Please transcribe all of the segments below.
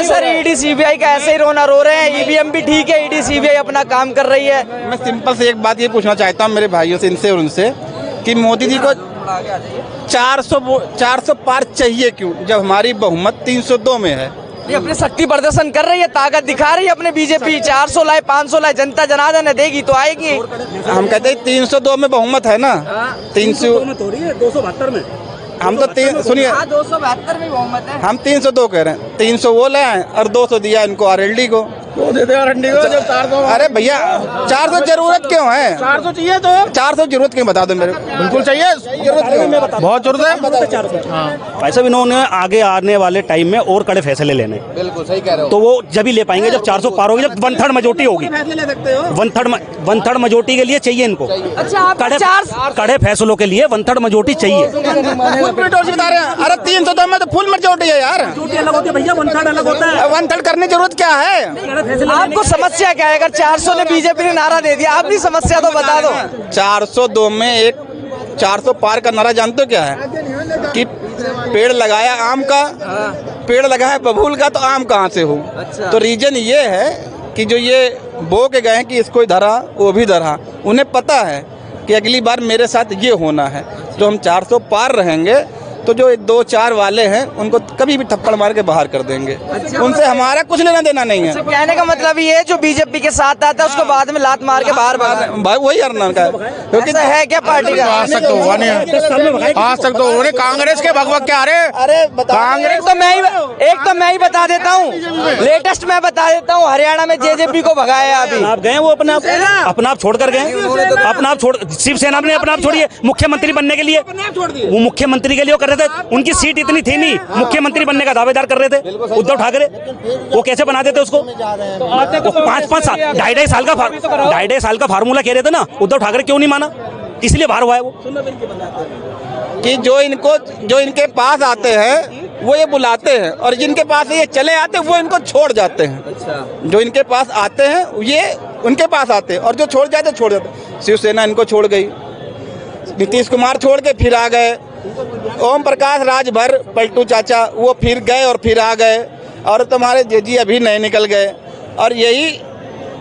Sir ED CBI का ऐसे ही रोना रो रहे हैं, ईवीएम भी ठीक है, ईडी सीबीआई अपना काम कर रही है। मैं सिंपल से एक बात ये पूछना चाहता हूँ मेरे भाइयों से, इनसे और उनसे, कि मोदी जी को 400 पार चाहिए क्यों, जब हमारी बहुमत 302 में है। ये अपने शक्ति प्रदर्शन कर रही है, ताकत दिखा रही है अपने बीजेपी। 400 लाए, 500 लाए, जनता जनार्दन देगी तो आएगी। हम कहते हैं 302 में बहुमत है ना, 300 में थोड़ी है, 272 में। हम तो सुनिए 272 में बहुमत है। हम 302 कह रहे हैं, 300 वो ले आए और 200 दिया इनको आरएलडी को। वो देते आरएलडी को जब 400। अरे भैया 400 जरूरत क्यों है? 400 चाहिए तो 400 जरूरत क्यों बता दो मेरे को। बिल्कुल चाहिए, जरूरत क्यों? बहुत जरूरत है। भाई साहब इन्होंने आगे आने वाले टाइम में और कड़े फैसले लेने, बिल्कुल सही कह रहे हो। तो वो जब ही ले पाएंगे जब 400 पार होगी, जब 1/3 मेजोरिटी होगी। फैसले ले सकते हो। 1/3 मेजोरिटी के लिए चाहिए इनको। अच्छा, आप कड़े फैसलों के लिए 1/3 मेजोरिटी चाहिए। बता रहे हैं, अरे 302 में तो फुल मेजोरिटी है यार। अलग होती है भैया, 1/3 अलग होता है। 1/3 करने की जरूरत क्या है? आपको समस्या क्या है? अगर 400 ने बीजेपी ने नारा दे दिया, अपनी समस्या तो बता दो। 402 में एक 400 पार का नारा जानते हो क्या है? कि पेड़ लगाया आम का, पेड़ लगाया बबूल का, तो आम कहाँ से हो? तो रीजन ये है कि जो ये बो के गए कि इसको धरा वो भी धरा, उन्हें पता है कि अगली बार मेरे साथ ये होना है। तो हम 400 पार रहेंगे तो जो 2-4 वाले हैं उनको कभी भी थप्पड़ मार के बाहर कर देंगे। उनसे हमारा कुछ लेना देना नहीं है। कहने का मतलब ये है जो बीजेपी के साथ आता है उसको बाद में लात मार के बाहर भाई वही हरना का है, क्योंकि है क्या पार्टी का। आज तक तो हुआ नहीं है, आज तक तो उन्होंने कांग्रेस के भगवत क्या अरे कांग्रेस तो मैं ही बता देता हूँ, लेटेस्ट मैं बता देता हूँ, हरियाणा में जेजेपी को भगाया अभी। आप गए वो अपना आप छोड़ कर गए, अपना आप छोड़, शिवसेना ने अपना आप छोड़िए मुख्यमंत्री बनने के लिए। वो मुख्यमंत्री के लिए कर रहे थे, उनकी सीट इतनी थी नहीं, मुख्यमंत्री बनने का दावेदार कर रहे थे उद्धव ठाकरे। वो कैसे बना देते उसको? 5-5 साल, 2.5 साल का फार्मूला कह रहे थे ना, उद्धव ठाकरे क्यों नहीं माना? इसलिए बाहर हुआ है वो। कि जो इनके पास आते हैं वो ये बुलाते हैं, और जिनके पास ये चले आते हैं वो इनको छोड़ जाते हैं। जो इनके पास आते हैं ये उनके पास आते हैं, और जो छोड़ जाते छोड़ जाते। शिवसेना इनको छोड़ गई, नीतीश कुमार छोड़ के फिर आ गए, ओम प्रकाश राजभर पलटू चाचा वो फिर गए और फिर आ गए, और तुम्हारे जेजी अभी नए निकल गए। और यही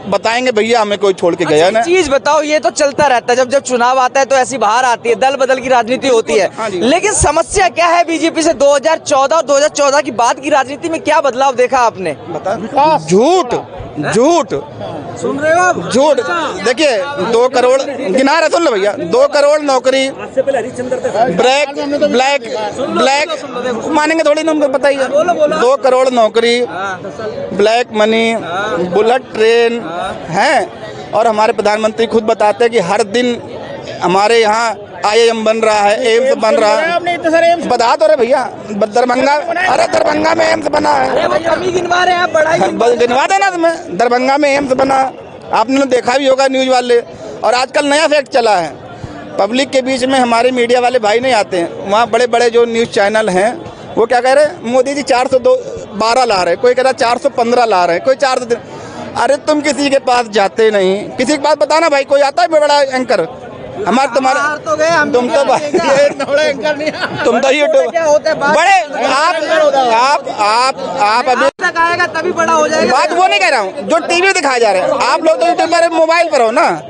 बताएंगे भैया हमें कोई छोड़ के गया ना। चीज बताओ, ये तो चलता रहता है, जब चुनाव आता है तो ऐसी बाहर आती है, दल बदल की राजनीति होती है। लेकिन समस्या क्या है बीजेपी से? 2014 और 2014 की बाद की राजनीति में क्या बदलाव देखा आपने? झूठ सुन रहे हो आप? झूठ। देखिए 2 करोड़ गिना रहे, सुन लो भैया, 2 करोड़ नौकरी, ब्लैक मानेंगे थोड़ी ना, उनको पता ही है। 2 करोड़ नौकरी, ब्लैक मनी, बुलेट ट्रेन है। और हमारे प्रधानमंत्री खुद बताते हैं कि हर दिन हमारे यहाँ IIM बन रहा है, एम्स बन रहा है। बता दो रे भैया, दरभंगा, अरे दरभंगा में एम्स बना है। कमी गिनवा रहे हैं आप, बढ़ाई गिनवा देना तुम्हें। दरभंगा में एम्स बना, आपने देखा भी होगा न्यूज वाले। और आजकल नया फैक्ट चला है, पब्लिक के बीच में हमारे मीडिया वाले भाई नहीं आते हैं, वहाँ बड़े बड़े जो न्यूज़ चैनल हैं वो क्या कह रहे हैं, मोदी जी 412 ला रहे हैं, कोई कह रहा है 415 ला रहे हैं, कोई 4। अरे तुम किसी के पास जाते नहीं, किसी के पास बताना भाई, कोई आता है बड़ा एंकर हमारे तुम्हारे तो गए हम, तुम तो तुम तो यूट्यूब बड़े आप अभी तक आएगा तभी बड़ा हो जाएगा। बात वो नहीं कह रहा हूँ जो टीवी दिखाए जा रहे हैं। आप लोग तो यूट्यूब पर मोबाइल पर हो ना,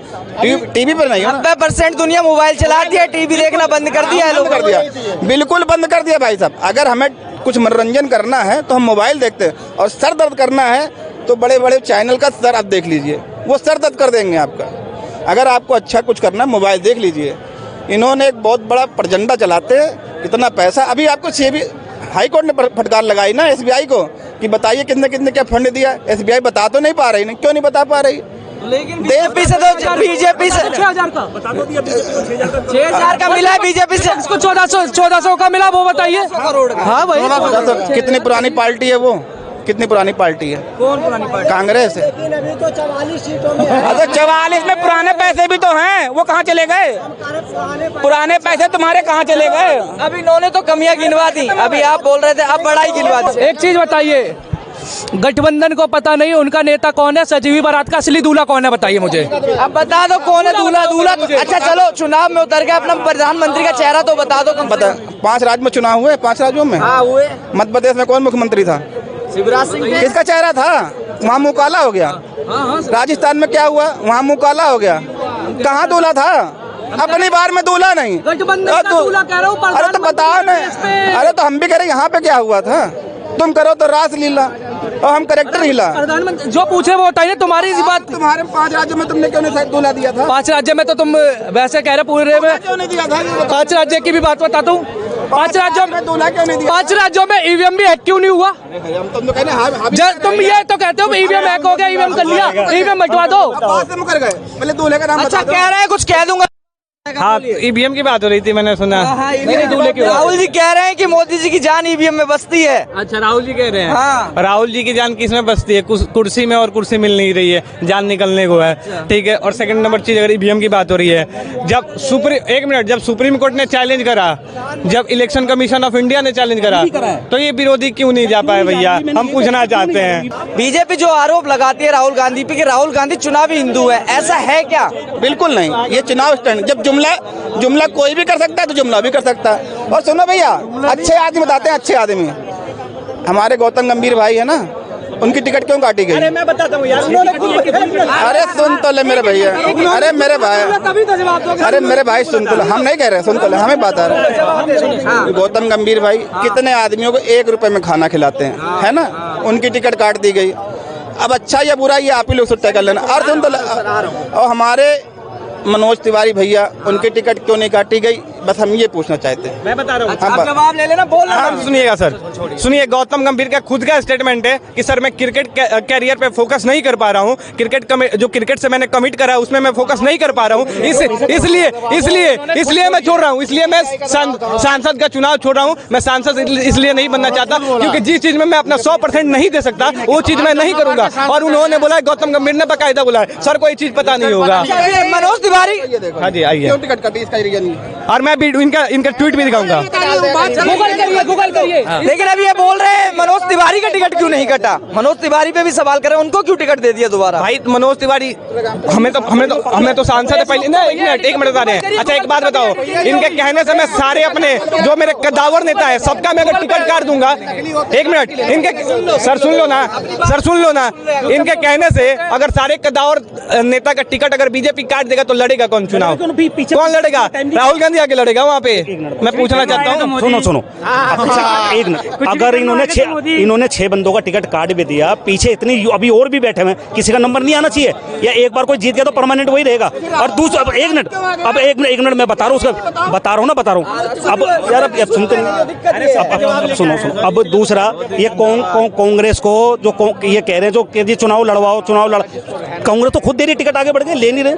टीवी पर नहीं हो। 90% दुनिया मोबाइल चलाती है, टीवी देखना बंद कर दिया है लोग। कर दिया, बिल्कुल बंद कर दिया भाई साहब। अगर हमें कुछ मनोरंजन करना है तो हम मोबाइल देखते हैं, और सर दर्द करना है तो बड़े बड़े चैनल का सर आप देख लीजिए, वो सर दर्द कर देंगे आपका। अगर आपको अच्छा कुछ करना है मोबाइल देख लीजिए। इन्होंने एक बहुत बड़ा प्रचंडा चलाते हैं, इतना पैसा। अभी आपको हाई कोर्ट ने फटकार लगाई ना SBI को कि बताइए कितने कितने क्या फंड दिया। SBI बता तो नहीं पा रही, क्यों नहीं बता पा रही? लेकिन बीजेपी से तो बीजेपी से 6,000 का बता दो, 6,000 का मिला है बीजेपी से, इसको 1400 का मिला, वो बताइए। हाँ भाई, कितनी पुरानी पार्टी है वो, कितनी पुरानी पार्टी है? कौन पुरानी पार्टी? कांग्रेस है। अभी तो 44 सीटों में। अरे 44 में पुराने पैसे भी तो हैं, वो कहाँ चले गए? पुराने पैसे तुम्हारे कहाँ चले गए? अब इन्होंने तो कमियां गिनवा दी, अभी आप बोल रहे थे अब बढ़ाई गिनवा दी। एक चीज बताइए, गठबंधन को पता नहीं उनका नेता कौन है, सजीवी बारात का असली दूल्हा कौन है, बताइए मुझे। अब बता दो कौन है दूल्हा। अच्छा चलो, चुनाव में उतर के अपना प्रधानमंत्री का चेहरा तो बता दो। बता, 5 राज्य में चुनाव हुए, 5 राज्यों में। हाँ हुए। मध्य प्रदेश में कौन मुख्यमंत्री था? शिवराज सिंह किसका चेहरा था? वहाँ मुँह काला हो गया। राजस्थान में क्या हुआ? वहाँ मुँह काला हो गया। कहाँ दूल्हा था? अपनी बार में दूल्हा नहीं। गठबंधन का दूल्हा कह रहा हूं, अरे तो बताओ ना। अरे तो हम भी कह रहे यहाँ पे क्या हुआ था? तुम करो तो रासलीला और हम करेक्टर हिला। प्रधानमंत्री जो पूछे वो बताइए। तुम्हारी इस बात, तुम्हारे 5 राज्यों में तुमने क्यों नहीं दूल्हा दिया था? 5 राज्य में तो तुम वैसे कह रहे पूरे में क्यों नहीं दिया था? 5 राज्य की भी बात बताता हूँ। 5 राज्यों में दूल्हा क्यों नहीं दिया? 5 राज्यों में ईवीएम भी हैक क्यों नहीं हुआ? तुम तो कहने तुम ये तो कहते हो ईवीएम हैक हो गया, ईवीएम कर लिया, ईवीएम हटवा दो। मुकर गए। पहले दूल्हे का नाम अच्छा बता दो। कह रहे हैं, कुछ कह दूंगा। हाँ, ईवीएम की बात हो रही थी, मैंने सुना। राहुल जी कह रहे हैं कि मोदी जी की जान ईवीएम में बसती है। अच्छा, राहुल जी कह रहे हैं। हाँ। राहुल जी की जान किस में बसती है? कुर्सी में, और कुर्सी मिल नहीं रही है, जान निकलने को है। ठीक है। और सेकंड नंबर चीज, अगर ईवीएम की बात हो रही है, जब सुप्रीम कोर्ट ने चैलेंज करा, जब इलेक्शन कमीशन ऑफ इंडिया ने चैलेंज करा, तो ये विरोधी क्यों नहीं जा पाए भैया? हम पूछना चाहते हैं। बीजेपी जो आरोप लगाती है राहुल गांधी पे कि राहुल गांधी चुनावी हिंदू है, ऐसा है क्या? बिल्कुल नहीं। ये चुनाव स्टैंड, जब जुमला कोई भी कर सकता है तो जुमला भी कर सकता है। और सुनो भैया, अच्छे आदमी बताते हैं, अच्छे आदमी। हमारे गौतम गंभीर भाई है ना, उनकी टिकट क्यों काटी गई? अरे मैं बताता हूँ यार। अरे सुन तो ले मेरे भैया। अरे मेरे भाई, अरे मेरे भाई सुन तो ले। हम नहीं कह रहे, सुन तो ले, हमें बता रहे। गौतम गंभीर भाई कितने आदमियों को 1 रुपए में खाना खिलाते हैं, है ना? उनकी टिकट काट दी गई। अब अच्छा या बुरा ये आप ही लोग तय कर लेना। और सुन तो ले, और हमारे मनोज तिवारी भैया, उनकी टिकट क्यों नहीं काटी गई? बस हम ये पूछना चाहते हैं। मैं बता रहा हूँ। आप जवाब ले लेना, बोल रहा सुनिएगा सर, सुनिए। गौतम गंभीर का खुद का स्टेटमेंट है कि सर मैं क्रिकेट कैरियर पे फोकस नहीं कर पा रहा हूँ। जो क्रिकेट से मैंने कमिट करा है उसमें मैं फोकस नहीं कर पा रहा हूँ। इसलिए मैं छोड़ रहा हूँ। इसलिए मैं सांसद का चुनाव छोड़ रहा हूँ। मैं सांसद इसलिए नहीं बनना चाहता क्योंकि जिस चीज में मैं अपना 100% नहीं दे सकता वो चीज मैं नहीं करूंगा। और उन्होंने बोला, गौतम गंभीर ने बाकायदा बोला है, सर कोई चीज पता नहीं होगा। मनोज तिवारी। हाँ जी, आइए। क्यों टिकट काटी? इसका रीजन और मैं भी इनका ट्वीट भी दिखाऊंगा। गूगल करिए। लेकिन अभी ये बोल रहे हैं मनोज तिवारी का टिकट क्यों नहीं कटा? मनोज तिवारी पे भी सवाल कर रहे हैं, उनको क्यों टिकट दे दिया दोबारा? भाई मनोज तिवारी हमें तो सांसद है पहले ना। एक मिनट बता रहे हैं। अच्छा एक बात बताओ, इनके कहने से मैं सारे अपने जो मेरे कद्दावर नेता है सबका मैं अगर टिकट काट दूंगा। एक मिनट, इनके सर सुन लो ना, इनके कहने से अगर सारे कद्दावर नेता का टिकट अगर बीजेपी काट देगा तो लड़ेगा कौन चुनाव? कौन लड़ेगा? राहुल गांधी आके लड़ेगा वहाँ पे। मैं पूछना चाहता हूँ। सुनो। अच्छा एक मिनट, अगर इन्होंने 6 बंदों का टिकट काट भी दिया, पीछे इतनी अभी और भी बैठे हुए, किसी का नंबर नहीं आना चाहिए? या एक बार कोई जीत गया तो परमानेंट वही रहेगा? और दूसरा, एक मिनट मैं बता रहा हूँ, उसका बता रहा हूँ। अब यार अब सुनते नहीं। अब सुनो। अब दूसरा, ये कांग्रेस को जो ये कह रहे हैं जो चुनाव लड़वाओ, कांग्रेस तो खुद दे रही टिकट, आगे बढ़ गए, ले नहीं रहे।